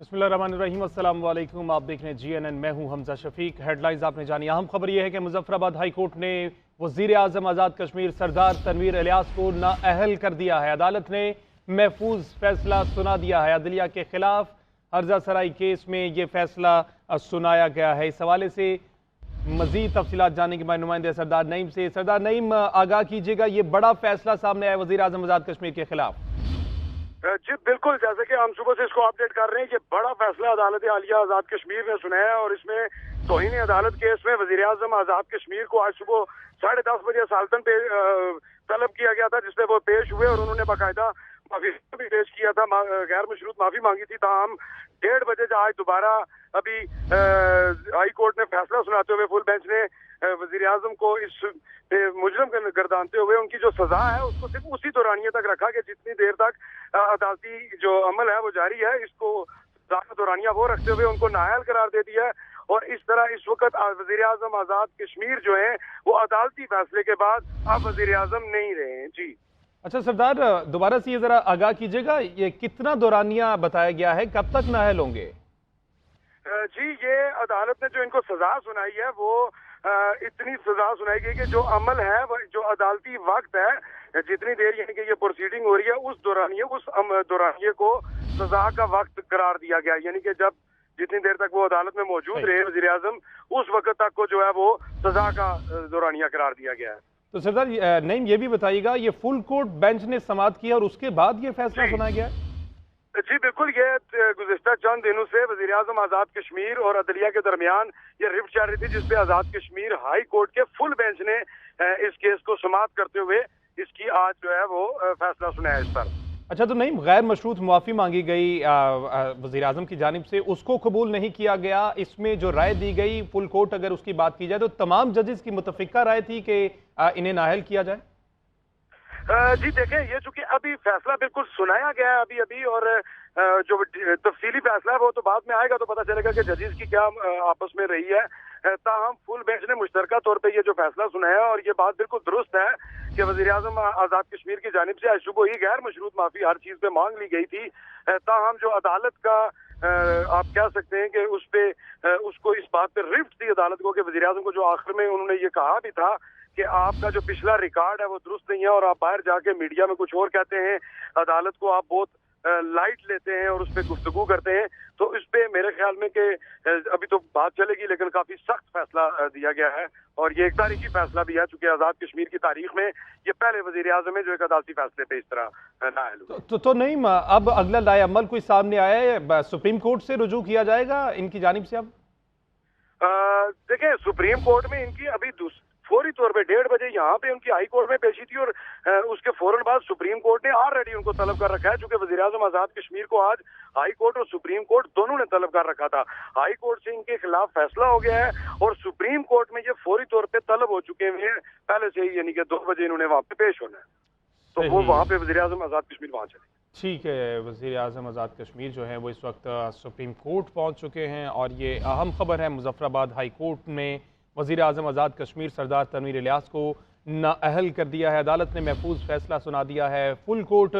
बिस्मिल्लाहिर्रहमानिर्रहीम, अस्सलाम वालेकुम। आप देख रहे हैं GNN, मैं हूं हमजा शफीक। हेडलाइंस आपने जानी। अहम खबर यह है कि मुजफ्फराबाद हाई कोर्ट ने वज़ीर आज़म आज़ाद कश्मीर सरदार तनवीर इलियास को नाअहल कर दिया है। अदालत ने महफूज फैसला सुना दिया है। अदलिया के खिलाफ हर्जा सराई केस में ये फैसला सुनाया गया है। इस हवाले से मजीद तफसीलात जानने के बाद नुमाइंदे सरदार नईम से। सरदार नईम, आगाह कीजिएगा, ये बड़ा फैसला सामने आया वज़ीर आज़म आज़ाद कश्मीर के खिलाफ। जी बिल्कुल, जैसे कि हम सुबह से इसको अपडेट कर रहे हैं। ये बड़ा फैसला अदालत आलिया आज़ाद कश्मीर ने सुनाया है और इसमें तौहीन अदालत केस में वज़ीर आज़म आज़ाद कश्मीर को आज सुबह 10:30 बजे साल्तन पे तलब किया गया था, जिसमें वो पेश हुए और उन्होंने बाकायदा माफी भी पेश किया था, गैर मशरूत माफी मांगी थी। ताहम 1:30 बजे आज दोबारा अभी हाई कोर्ट ने फैसला सुनाते हुए फुल बेंच ने वज़ीर आज़म को इस मुजरम गर्दानते हुए उनकी जो सजा है उसको सिर्फ उसी दौरानिये तक रखा कि जितनी देर तक अदालती जो अमल है वो जारी है। इसको सजा का दौरानिया वो रखते हुए उनको नाअहल करार दे दिया है। और इस तरह इस वक्त वज़ीर आज़म आज़ाद कश्मीर जो है वो अदालती फैसले के बाद अब वज़ीर आज़म नहीं रहे हैं। जी अच्छा सरदार, दोबारा से ये जरा आगाह कीजिएगा, ये कितना दौरानिया बताया गया है, कब तक नाअहल होंगे? जी, ये अदालत ने जो इनको सजा सुनाई है वो इतनी सजा सुनाई गई कि जो अमल है जो अदालती वक्त है, जितनी देर यानी कि ये प्रोसीडिंग हो रही है उस दौरानिये को सजा का वक्त करार दिया गया। यानी कि जब जितनी देर तक वो अदालत में मौजूद रहे वज़ीर आज़म, उस वक्त तक को जो है वो सजा का दौरानिया करार दिया गया है। तो सरदार नईम, ये भी बताइएगा, ये फुल कोर्ट बेंच ने समाअत किया और उसके बाद ये फैसला सुनाया गया है? जी बिल्कुल, ये गुज़िश्ता चंद दिनों से वज़ीर आज़म आज़ाद कश्मीर और अदलिया के दरमियान ये रिफ्ट चल रही थी, जिसपे आज़ाद कश्मीर हाई कोर्ट के फुल बेंच ने इस केस को समाअत करते हुए इसकी आज जो है वो फैसला सुनाया इस पर। अच्छा, तो नहीं, गैर मशरूत माफ़ी मांगी गई वज़ीर आज़म की जानिब से, उसको कबूल नहीं किया गया। इसमें जो राय दी गई फुल कोर्ट, अगर उसकी बात की जाए तो तमाम जजेस की मुतफ़िका राय थी कि इन्हें नाअहल किया जाए। जी देखें, ये चूंकि अभी फैसला बिल्कुल सुनाया गया है अभी और जो तफसीली फैसला है वो तो बाद में आएगा तो पता चलेगा कि जजेस की क्या आपस में रही है। ताहम फुल बेंच ने मुश्तरका तौर पे ये जो फैसला सुनाया और ये बात बिल्कुल दुरुस्त है कि वज़ीर आज़म आज़ाद कश्मीर की जानिब से आज सुबह ही गैर मशरूत माफी हर चीज पे मांग ली गई थी। ताहम जो अदालत का आप कह सकते हैं कि उस पे उसको इस बात पे रिफ्ट थी अदालत को कि वज़ीर आज़म को जो आखिर में उन्होंने ये कहा भी था कि आपका जो पिछला रिकॉर्ड है वो दुरुस्त नहीं है और आप बाहर जाके मीडिया में कुछ और कहते हैं, अदालत को आप बहुत लाइट लेते हैं और उस पर गुफ्तगू करते हैं। तो इस पे मेरे ख्याल में कि अभी तो बात चलेगी, लेकिन काफी सख्त फैसला दिया गया है और ये एक तारीखी फैसला भी है, चूंकि आज़ाद कश्मीर की तारीख में ये पहले वज़ीर आज़म है जो एक अदालती फैसले पे इस तरह नाअहल हुए। तो नहीं, अब अगला लाए अमल कोई सामने आया है, सुप्रीम कोर्ट से रुजू किया जाएगा इनकी जानिब से? अब देखिए, सुप्रीम कोर्ट में इनकी अभी फौरी तौर पे 1:30 बजे यहाँ पे उनकी हाई कोर्ट में पेशी थी और उसके फौरन बाद सुप्रीम कोर्ट ने ऑलरेडी उनको तलब कर रखा है, चूंकि वज़ीर आज़म आज़ाद कश्मीर को आज हाई कोर्ट और सुप्रीम कोर्ट दोनों ने तलब कर रखा था। हाई कोर्ट से इनके खिलाफ फैसला हो गया है और सुप्रीम कोर्ट में ये फौरी तौर पे तलब हो चुके हैं पहले से ही, यानी कि 2 बजे इन्होंने वहाँ पे पेश होना है, तो वो वहाँ पे वज़ीर आज़म आज़ाद कश्मीर वहाँ चले। ठीक है, वज़ीर आज़म आज़ाद कश्मीर जो है वो इस वक्त सुप्रीम कोर्ट पहुँच चुके हैं और ये अहम खबर है, मुजफ्फराबाद हाई कोर्ट में वज़ीर आज़म आज़ाद कश्मीर सरदार तनवीर इलियास को नाअहल कर दिया है। अदालत ने महफूज फैसला सुना दिया है। फुल कोर्ट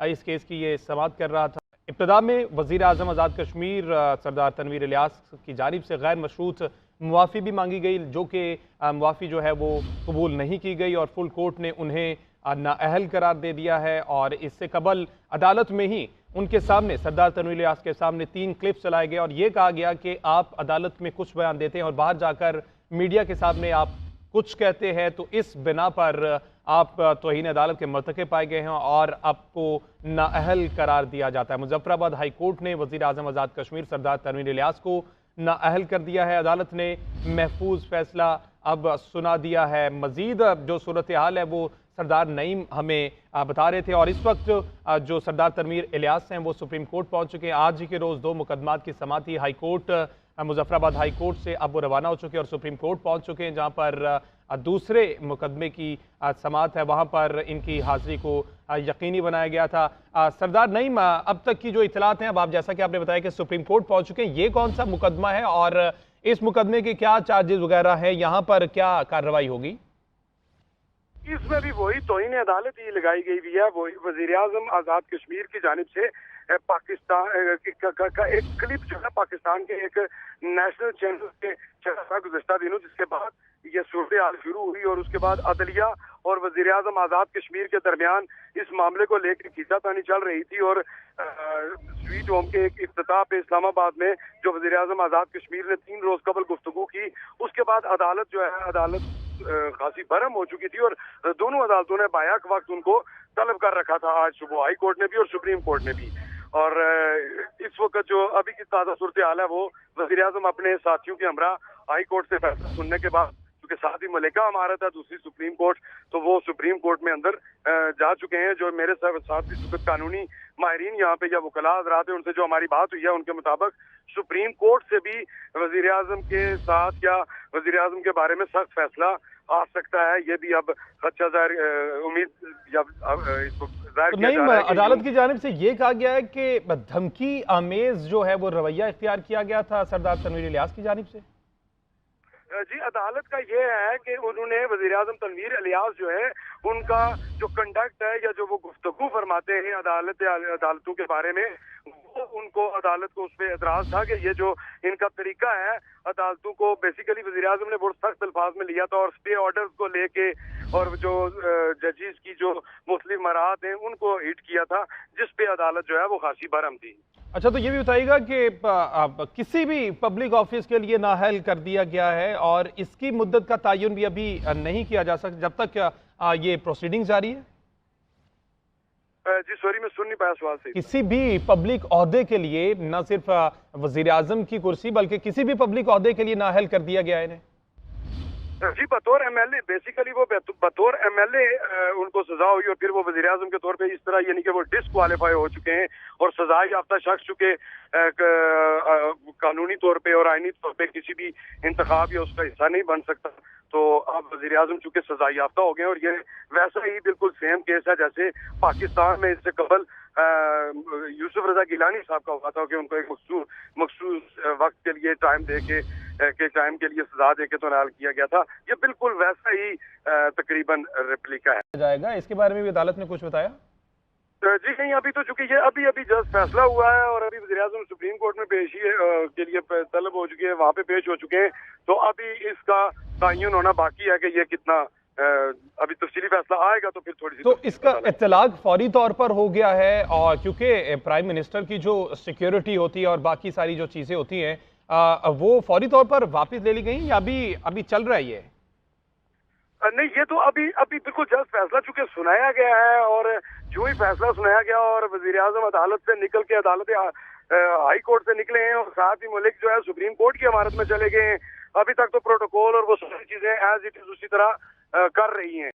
इस केस की ये समाअत कर रहा था। इब्तदा में वज़ीर आज़म आज़ाद कश्मीर सरदार तनवीर इलियास की जानिब से गैर मशरूत मुआफ़ी भी मांगी गई, जो कि मुआफ़ी जो है वो कबूल नहीं की गई और फुल कोर्ट ने उन्हें नाअहल करार दे दिया है। और इससे कबल अदालत में ही उनके सामने, सरदार तनवीर इलियास के सामने 3 क्लिप्स चलाए गए और ये कहा गया कि आप अदालत में कुछ बयान देते हैं और बाहर जाकर मीडिया के सामने आप कुछ कहते हैं, तो इस बिना पर आप तौहीन अदालत के मर्तकब पाए गए हैं और आपको नाअहल करार दिया जाता है। मुजफ्फराबाद हाई कोर्ट ने वज़ीर आज़म आज़ाद कश्मीर सरदार तनवीर इलियास को नाअहल कर दिया है। अदालत ने महफूज फैसला अब सुना दिया है। मज़ीद जो सूरत हाल है वो सरदार नईम हमें बता रहे थे और इस वक्त जो सरदार तनवीर इलियास हैं वो सुप्रीम कोर्ट पहुंच चुके हैं। आज ही के रोज़ 2 मुकदमात की समाअत थी। High court Muzaffarabad high court से अब वो रवाना हो चुके हैं और सुप्रीम कोर्ट पहुंच चुके हैं, जहां पर दूसरे मुकदमे की समाअत है, वहां पर इनकी हाजिरी को यकीनी बनाया गया था। सरदार नईम, अब तक की जो इतलात हैं, अब आप जैसा कि आपने बताया कि सुप्रीम कोर्ट पहुंच चुके हैं, ये कौन सा मुकदमा है और इस मुकदमे के क्या चार्जेस वगैरह हैं, यहाँ पर क्या कार्रवाई होगी? इसमें भी वही तौहीन अदालत ही लगाई गई हुई है, वही वज़ीर आज़म आज़ाद कश्मीर की जानिब से पाकिस्तान का एक क्लिप जो है पाकिस्तान के एक नेशनल चैनल पे चला था गुज़श्ता दिनों, जिसके बाद ये सूरत हाल शुरू हुई और उसके बाद अदलिया और वज़ीर आज़म आज़ाद कश्मीर के दरमियान इस मामले को लेकर खींचातानी चल रही थी। और स्वीट होम के एक इफ्तिताह पे इस्लामाबाद में जो वज़ीर आज़म आज़ाद कश्मीर ने 3 रोज कबल गुफ्तगू की, उसके बाद अदालत जो है अदालत खासी बरहम हो चुकी थी और दोनों अदालतों ने बायक वक्त उनको तलब कर रखा था, आज सुबह हाई कोर्ट ने भी और सुप्रीम कोर्ट ने भी। और इस वक्त जो अभी की ताज़ा सूरत हाल है वो वज़ीर आज़म अपने साथियों के हमरा हाई कोर्ट से फैसला सुनने के बाद, क्योंकि साथ ही मलिका हमारा था दूसरी सुप्रीम कोर्ट, तो वो सुप्रीम कोर्ट में अंदर जा चुके हैं। जो मेरे साथ इस वक्त कानूनी माहिरीन यहाँ पे या वकला हज़रात हैं, उनसे जो हमारी बात हुई है उनके मुताबिक सुप्रीम कोर्ट से भी वज़ीर आज़म के साथ या वज़ीर आज़म के बारे में सख्त फैसला आ सकता है। ये भी अब अच्छा उम्मीद या इसको तो नहीं, अदालत की जानिब से ये कहा गया है कि धमकी आमेज जो है वो रवैया इख्तियार किया गया था सरदार तनवीर इलियास की जानिब से। जी, अदालत का ये है कि उन्होंने वज़ीर आज़म तनवीर इलियास जो है उनका जो कंडक्ट है या जो वो गुफ्तगू फरमाते हैं अदालतों के बारे में, वो उनको अदालत को उस पर एतराज़ था कि ये जो इनका तरीका है अदालतों को, बेसिकली वज़ीर आज़म ने बहुत सख्त अल्फाज में लिया था और स्टे ऑर्डर्स को लेके और जो जजेस की जो मुख्तलिफ मराहत हैं उनको हिट किया था, जिस पे अदालत जो है वो खासी बरहम थी। अच्छा, तो ये भी बताइएगा कि किसी भी पब्लिक ऑफिस के लिए नाअहल कर दिया गया है और इसकी मुद्दत का तयन भी अभी नहीं किया जा सकता जब तक ये प्रोसीडिंग जारी है। जी सॉरी, मैं सुन नहीं पाया सवाल से। किसी भी पब्लिक ओहदे के लिए, न सिर्फ वजीर आजम की कुर्सी बल्कि किसी भी पब्लिक ओहदे के लिए नाअहल कर दिया गया है इन्हें। जी, बतौर एमएलए, बेसिकली वो बतौर एमएलए उनको सजा हुई और फिर वो वज़ीर आज़म के तौर पे इस तरह, यानी कि वो डिसक्वालीफाई हो चुके हैं और सजा याफ्ता शख्स चुके कानूनी तौर पे और आईनी तौर पे किसी भी इंतखाब या उसका हिस्सा नहीं बन सकता। तो अब वज़ीर आज़म चूंकि सजा याफ्ता हो गए और ये वैसा ही बिल्कुल सेम केस है जैसे पाकिस्तान में इससे कबल यूसुफ रजा गिलानी साहब का हुआ था कि उनको एक मखसूस वक्त के लिए टाइम के लिए सजा दे के तो नाल किया गया था। ये बिल्कुल वैसा ही तकरीबन रेप्लिका है जाएगा। इसके बारे में भी अदालत ने कुछ बताया? जी नहीं, अभी तो चूंकि ये अभी जस्ट फैसला हुआ है और अभी वज़ीर आज़म सुप्रीम कोर्ट में पेशी के लिए तलब हो चुकी है, वहाँ पे पेश हो चुके हैं, तो अभी इसका तयन होना बाकी है कि ये कितना अभी तफसीली फैसला आएगा तो फिर थोड़ी सी। तो इसका इत्तलाक फौरी तौर पर हो गया है और क्योंकि प्राइम मिनिस्टर की जो सिक्योरिटी होती है और बाकी सारी जो चीजें होती हैं वो फौरी तौर पर वापस ले ली गई या अभी चल रहा है ये? नहीं, ये तो अभी बिल्कुल जल्द फैसला चूंकि सुनाया गया है और जो ही फैसला सुनाया गया और वज़ीर आज़म अदालत से निकल के हाई कोर्ट से निकले हैं और साथ ही मुल्क जो है सुप्रीम कोर्ट की इमारत में चले गए हैं। अभी तक तो प्रोटोकॉल और वो सारी चीजें एज इट इज उसी तरह कर रही हैं।